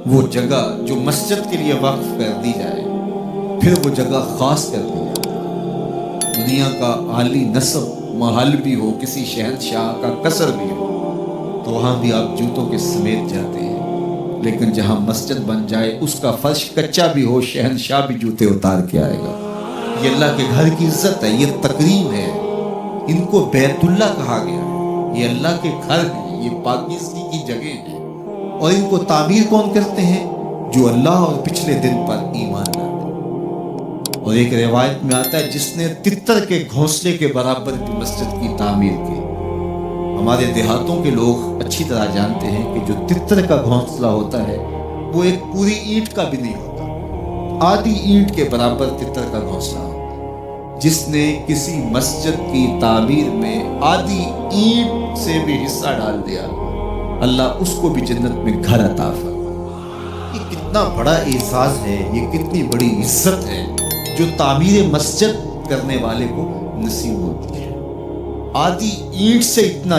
وہ جگہ جو مسجد کے لیے وقف کر دی جائے، پھر وہ جگہ خاص کر دی جائے، دنیا کا عالی نصب محل بھی ہو، کسی شہنشاہ کا قصر بھی ہو، تو وہاں بھی آپ جوتوں کے سمیت جاتے ہیں، لیکن جہاں مسجد بن جائے اس کا فرش کچا بھی ہو، شہنشاہ بھی جوتے اتار کے آئے گا۔ یہ اللہ کے گھر کی عزت ہے، یہ تکریم ہے، ان کو بیت اللہ کہا گیا ہے، یہ اللہ کے گھر ہیں، یہ پاکیزگی کی جگہ ہیں، اور ان کو تعمیر کون کرتے ہیں؟ جو اللہ اور پچھلے دن پر ایمان لاتے ہیں۔ اور ایک روایت میں آتا ہے جس نے تتر کے گھونسلے کے برابر کی مسجد کی تعمیر کی۔ ہمارے دیہاتوں کے لوگ اچھی طرح جانتے ہیں کہ جو تتر کا گھونسلہ ہوتا ہے وہ ایک پوری اینٹ کا بھی نہیں ہوتا، آدھی اینٹ کے برابر تتر کا گھونسلہ ہوتا ہے۔ جس نے کسی مسجد کی تعمیر میں آدھی اینٹ سے بھی حصہ ڈال دیا، اللہ اس کو بھی جنت میں گھر عطا فرمائے۔ یہ کتنا بڑا اعزاز ہے، یہ کتنی بڑی عزت ہے جو تعمیر مسجد کرنے والے کو نصیب ہوتی ہے۔ آدھی اینٹ سے اتنا